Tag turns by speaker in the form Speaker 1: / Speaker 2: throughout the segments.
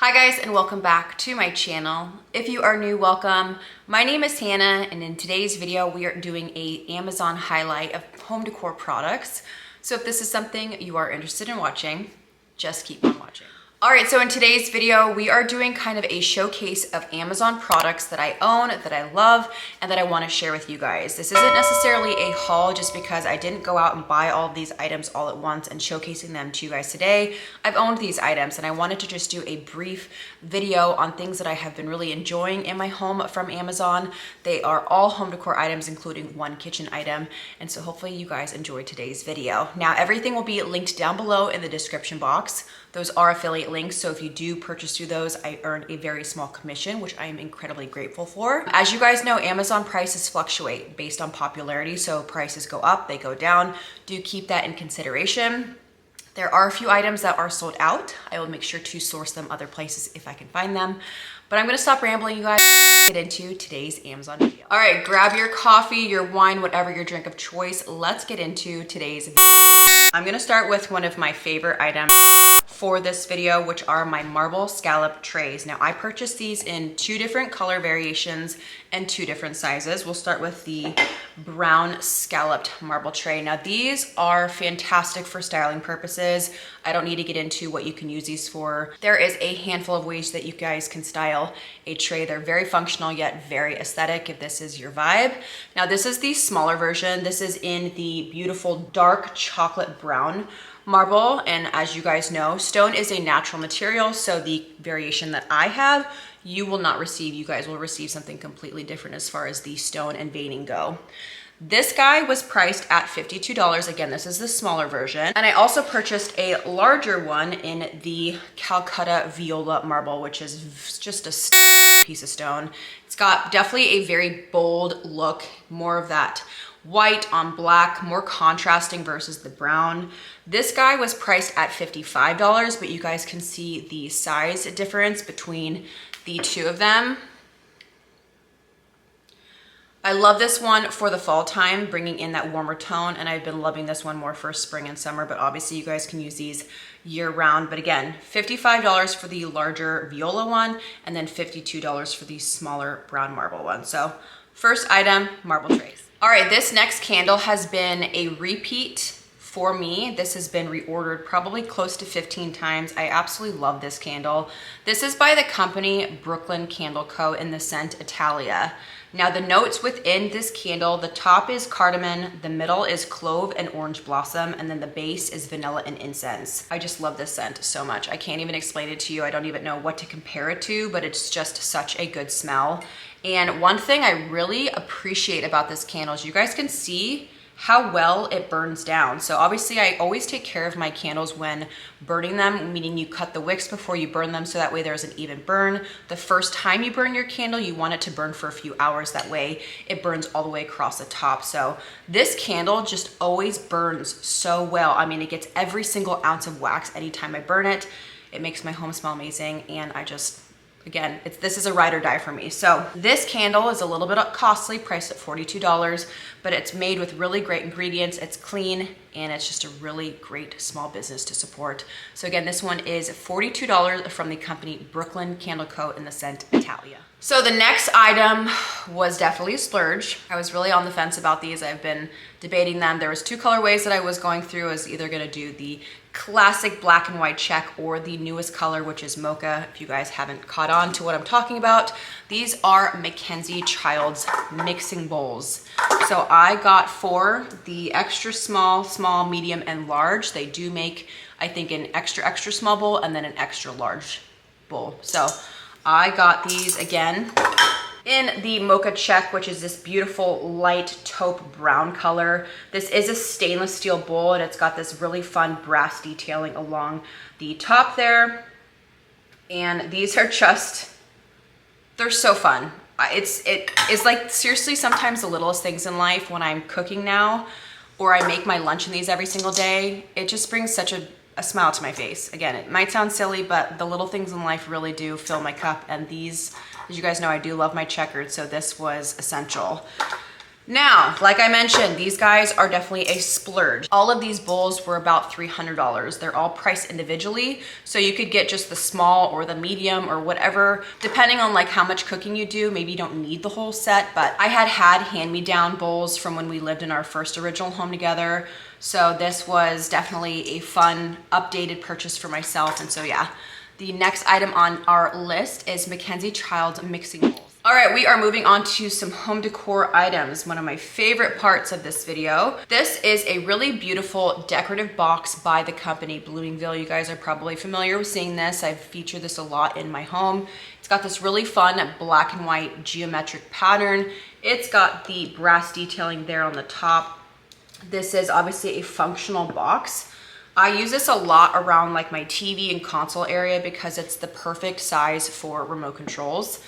Speaker 1: Hi guys, and welcome back to my channel. If you are new, welcome. My name is Hannah, and in today's video we are doing a Amazon highlight of home decor products. So if this is something you are interested in watching, just keep on watching. All right, so in today's video, we are doing kind of a showcase of Amazon products that I own, that I love, and that I want to share with you guys. This isn't necessarily a haul just because I didn't go out and buy all of these items all at once and showcasing them to you guys today. I've owned these items and I wanted to just do a brief video on things that I have been really enjoying in my home from Amazon. They are all home decor items, including one kitchen item. And so hopefully you guys enjoy today's video. Now, everything will be linked down below in the description box. Those are affiliate links, so if you do purchase through those, I earn a very small commission, which I am incredibly grateful for. As you guys know, Amazon prices fluctuate based on popularity, so prices go up, they go down. Do keep that in consideration. There are a few items that are sold out. I will make sure to source them other places if I can find them. But I'm gonna stop rambling, you guys, get into today's Amazon video. All right, grab your coffee, your wine, whatever your drink of choice. Let's get into today's video. I'm gonna start with one of my favorite items for this video, which are my marble scallop trays. Now, I purchased these in 2 different color variations and 2 different sizes. We'll start with the brown scalloped marble tray. Now, these are fantastic for styling purposes. I don't need to get into what you can use these for. There is a handful of ways that you guys can style a tray. They're very functional yet very aesthetic if this is your vibe. Now, this is the smaller version. This is in the beautiful dark chocolate brown marble, and as you guys know, stone is a natural material, so the variation that I have, you will not receive. You guys will receive something completely different as far as the stone and veining go. This guy was priced at $52. Again, this is the smaller version. And I also purchased a larger one in the Calcutta Viola marble, which is just a piece of stone. It's got definitely a very bold look, more of that white on black, more contrasting versus the brown. This guy was priced at $55, but you guys can see the size difference between the 2 of them. I love this one for the fall time, bringing in that warmer tone, and I've been loving this one more for spring and summer, but obviously you guys can use these year round. But again, $55 for the larger viola one, and then $52 for the smaller brown marble one. So first item, marble trays. All right, this next candle has been a repeat for me. This has been reordered probably close to 15 times. I absolutely love this candle. This is by the company Brooklyn Candle Co. in the scent Italia. Now, the notes within this candle, the top is cardamom, the middle is clove and orange blossom, and then the base is vanilla and incense. I just love this scent so much. I can't even explain it to you. I don't even know what to compare it to, but it's just such a good smell. And one thing I really appreciate about this candle is you guys can see how well it burns down. So obviously I always take care of my candles when burning them, meaning you cut the wicks before you burn them so that way there's an even burn. The first time you burn your candle, you want it to burn for a few hours. That way it burns all the way across the top. So this candle just always burns so well. I mean, it gets every single ounce of wax anytime I burn it. It makes my home smell amazing, and I just, again, this is a ride or die for me. So this candle is a little bit costly, priced at $42, but it's made with really great ingredients. It's clean, and it's just a really great small business to support. So again, this one is $42 from the company Brooklyn Candle Co. in the scent Italia. So the next item was definitely a splurge. I was really on the fence about these. I've been debating them. There was 2 colorways that I was going through. I was either gonna do the classic black and white check or the newest color, which is mocha. If you guys haven't caught on to what I'm talking about, these are Mackenzie Childs mixing bowls. So I got 4, the extra small, medium, and large. They do make, I think, an extra small bowl and then an extra large bowl. So I got these again in the mocha check, which is this beautiful light taupe brown color. This is a stainless steel bowl, and it's got this really fun brass detailing along the top there. And these are just, they're so fun. It is like seriously sometimes the littlest things in life when I'm cooking now, or I make my lunch in these every single day. It just brings such a smile to my face. Again, it might sound silly, but the little things in life really do fill my cup. And these, as you guys know, I do love my checkered, so this was essential. Now, like I mentioned, these guys are definitely a splurge. All of these bowls were about $300. They're all priced individually, so you could get just the small or the medium or whatever, depending on like how much cooking you do. Maybe you don't need the whole set, but I had hand-me-down bowls from when we lived in our first original home together. So this was definitely a fun, updated purchase for myself. And so yeah, the next item on our list is Mackenzie Childs mixing bowls. All right, we are moving on to some home decor items. One of my favorite parts of this video. This is a really beautiful decorative box by the company Bloomingville. You guys are probably familiar with seeing this. I've featured this a lot in my home. It's got this really fun black and white geometric pattern. It's got the brass detailing there on the top. This is obviously a functional box. I use this a lot around like my TV and console area because it's the perfect size for remote controls.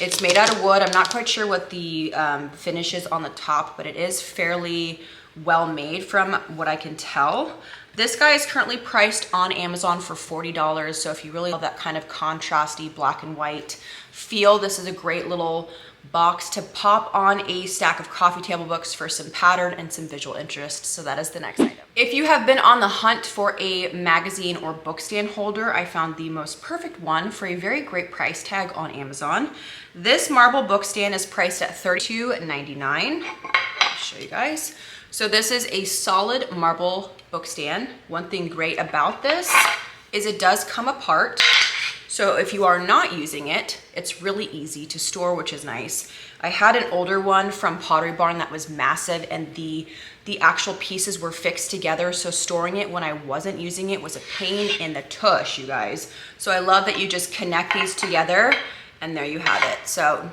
Speaker 1: It's made out of wood. I'm not quite sure what the finish is on the top, but it is fairly well made from what I can tell. This guy is currently priced on Amazon for $40. So if you really love that kind of contrasty black and white feel, this is a great little box to pop on a stack of coffee table books for some pattern and some visual interest. So that is the next item. If you have been on the hunt for a magazine or book stand holder, I found the most perfect one for a very great price tag on Amazon. This marble book stand is priced at $32.99. I'll show you guys. So this is a solid marble book stand. One thing great about this is it does come apart. So if you are not using it, it's really easy to store, which is nice. I had an older one from Pottery Barn that was massive, and the actual pieces were fixed together. So storing it when I wasn't using it was a pain in the tush, you guys. So I love that you just connect these together and there you have it. So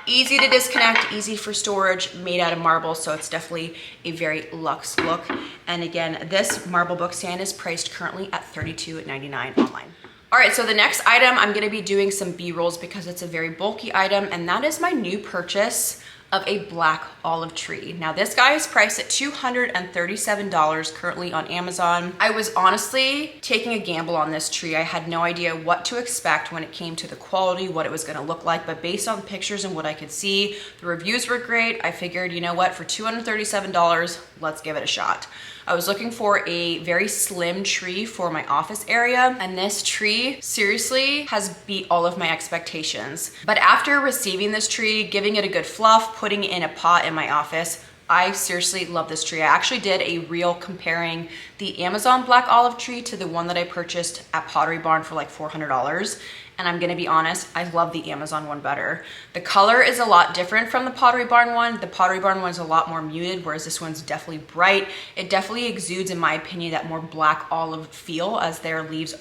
Speaker 1: easy to disconnect, easy for storage, made out of marble. So it's definitely a very luxe look. And again, this marble book stand is priced currently at $32.99 online. All right, so the next item, I'm gonna be doing some B-rolls because it's a very bulky item, and that is my new purchase of a black olive tree. Now this guy is priced at $237 currently on Amazon. I was honestly taking a gamble on this tree. I had no idea what to expect when it came to the quality, what it was gonna look like, but based on pictures and what I could see, the reviews were great. I figured, you know what, for $237, let's give it a shot. I was looking for a very slim tree for my office area, and this tree seriously has beat all of my expectations. But after receiving this tree, giving it a good fluff, putting it in a pot in my office, I seriously love this tree. I actually did a reel comparing the Amazon black olive tree to the one that I purchased at Pottery Barn for like $400. And I'm gonna be honest, I love the Amazon one better. The color is a lot different from the Pottery Barn one. The Pottery Barn one's a lot more muted, whereas this one's definitely bright. It definitely exudes, in my opinion, that more black olive feel, as their leaves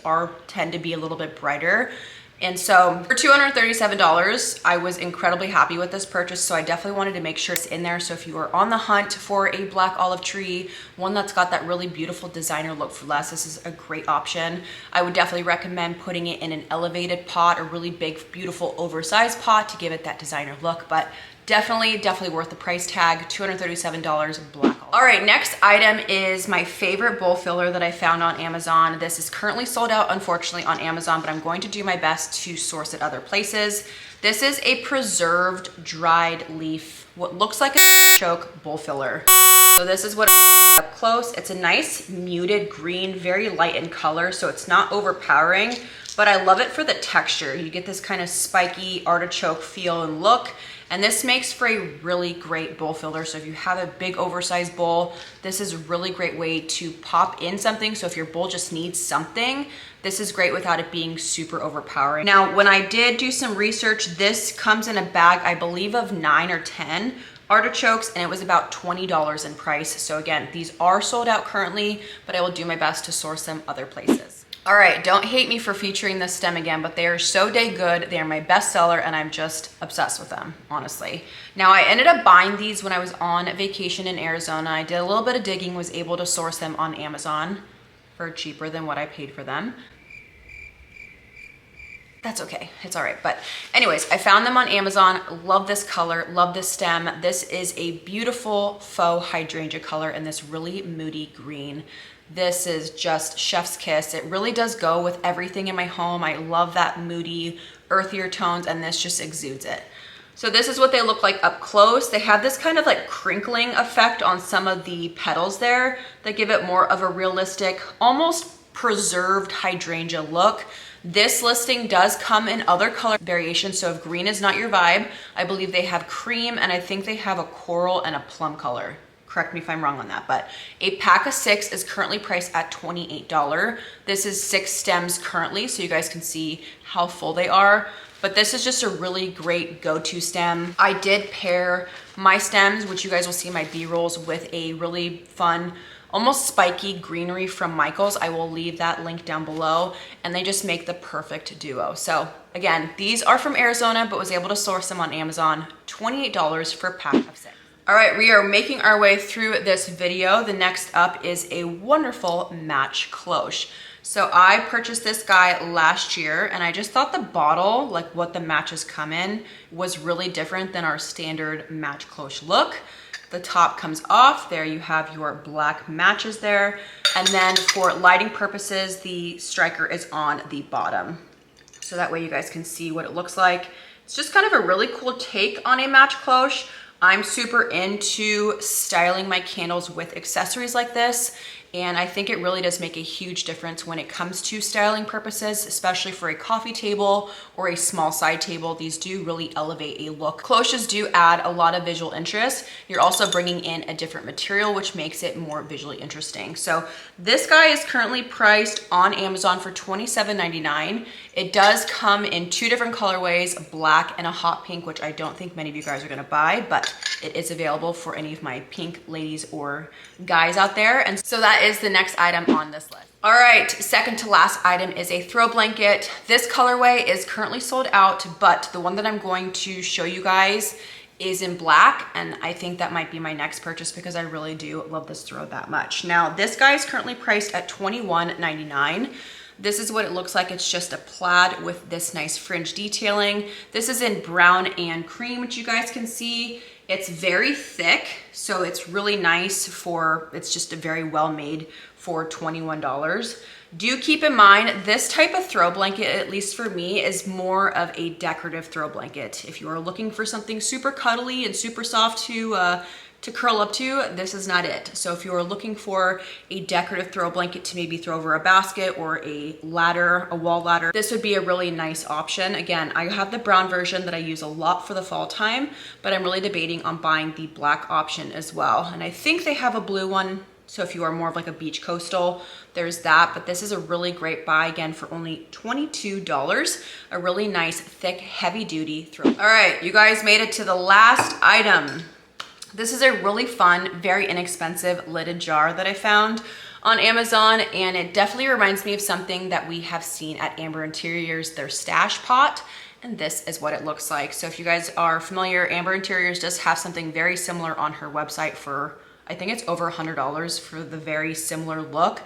Speaker 1: tend to be a little bit brighter. And so for $237, I was incredibly happy with this purchase. So I definitely wanted to make sure it's in there. So if you are on the hunt for a black olive tree, one that's got that really beautiful designer look for less, this is a great option. I would definitely recommend putting it in an elevated pot, a really big, beautiful, oversized pot to give it that designer look. But definitely worth the price tag, $237 black olive. All right, next item is my favorite bowl filler that I found on Amazon. This is currently sold out, unfortunately, on Amazon, but I'm going to do my best to source it other places. This is a preserved dried leaf, what looks like a choke bowl filler. So this is what up close. It's a nice muted green, very light in color, so it's not overpowering, but I love it for the texture. You get this kind of spiky artichoke feel and look. And this makes for a really great bowl filler. So if you have a big oversized bowl, this is a really great way to pop in something. So if your bowl just needs something, this is great without it being super overpowering. Now, when I did do some research, this comes in a bag, I believe, of 9 or 10 artichokes, and it was about $20 in price. So again, these are sold out currently, but I will do my best to source them other places. All right, don't hate me for featuring this stem again, but they are so dang good. They are my best seller, and I'm just obsessed with them, honestly. Now, I ended up buying these when I was on vacation in Arizona. I did a little bit of digging, was able to source them on Amazon for cheaper than what I paid for them. That's okay, it's all right. But anyways, I found them on Amazon. Love this color, love this stem. This is a beautiful faux hydrangea color in this really moody green. This is just chef's kiss. It really does go with everything in my home. I love that moody, earthier tones, and this just exudes it. So this is what they look like up close. They have this kind of like crinkling effect on some of the petals there that give it more of a realistic, almost preserved hydrangea look. This listing does come in other color variations. So if green is not your vibe, I believe they have cream, and I think they have a coral and a plum color. Correct me if I'm wrong on that, but a pack of 6 is currently priced at $28. This is 6 stems currently, so you guys can see how full they are. But this is just a really great go-to stem. I did pair my stems, which you guys will see in my B-rolls, with a really fun, almost spiky greenery from Michaels. I will leave that link down below, and they just make the perfect duo. So again, these are from Arizona, but was able to source them on Amazon, $28 for a pack of 6. All right, we are making our way through this video. The next up is a wonderful match cloche. So I purchased this guy last year, and I just thought the bottle, like what the matches come in, was really different than our standard match cloche look. The top comes off. There you have your black matches there. And then for lighting purposes, the striker is on the bottom. So that way you guys can see what it looks like. It's just kind of a really cool take on a match cloche. I'm super into styling my candles with accessories like this, and I think it really does make a huge difference when it comes to styling purposes, especially for a coffee table or a small side table. These do really elevate a look. Cloches do add a lot of visual interest. You're also bringing in a different material, which makes it more visually interesting. So this guy is currently priced on Amazon for $27.99. It does come in 2 different colorways, black and a hot pink, which I don't think many of you guys are gonna buy, but it is available for any of my pink ladies or guys out there. And so that is the next item on this list. All right, second to last item is a throw blanket. This colorway is currently sold out, but the one that I'm going to show you guys is in black, and I think that might be my next purchase because I really do love this throw that much. Now, this guy is currently priced at $21.99. This is what it looks like. It's just a plaid with this nice fringe detailing. This is in brown and cream, which you guys can see. It's very thick, so it's really nice for, it's just a very well made for $21. Do keep in mind, this type of throw blanket, at least for me, is more of a decorative throw blanket. If you are looking for something super cuddly and super soft to curl up to, this is not it. So if you are looking for a decorative throw blanket to maybe throw over a basket or a ladder, a wall ladder, this would be a really nice option. Again, I have the brown version that I use a lot for the fall time, but I'm really debating on buying the black option as well. And I think they have a blue one. So if you are more of like a beach coastal, there's that, but this is a really great buy, again, for only $22. A really nice, thick, heavy duty throw. All right, you guys made it to the last item. This is a really fun, very inexpensive lidded jar that I found on Amazon, and it definitely reminds me of something that we have seen at Amber Interiors, their stash pot, and this is what it looks like. So if you guys are familiar, Amber Interiors does have something very similar on her website for, I think it's over $100 for the very similar look.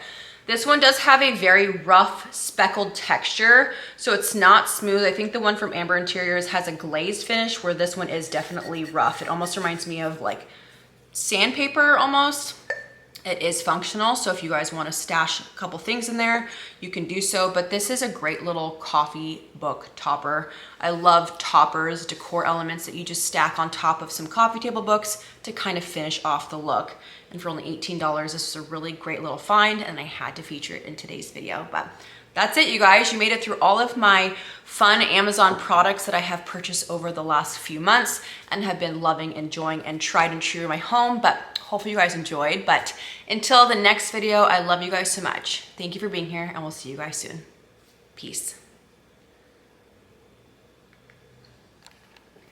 Speaker 1: This one does have a very rough speckled texture, so it's not smooth. I think the one from Amber Interiors has a glazed finish, where this one is definitely rough. It almost reminds me of like sandpaper almost. It is functional, so if you guys want to stash a couple things in there, you can do so, but this is a great little coffee book topper. I love toppers, decor elements that you just stack on top of some coffee table books to kind of finish off the look. And for only $18, this is a really great little find, and I had to feature it in today's video. But that's it, you guys. You made it through all of my fun Amazon products that I have purchased over the last few months and have been loving, enjoying, and tried and true in my home. But hopefully you guys enjoyed. But until the next video, I love you guys so much. Thank you for being here, and we'll see you guys soon. Peace.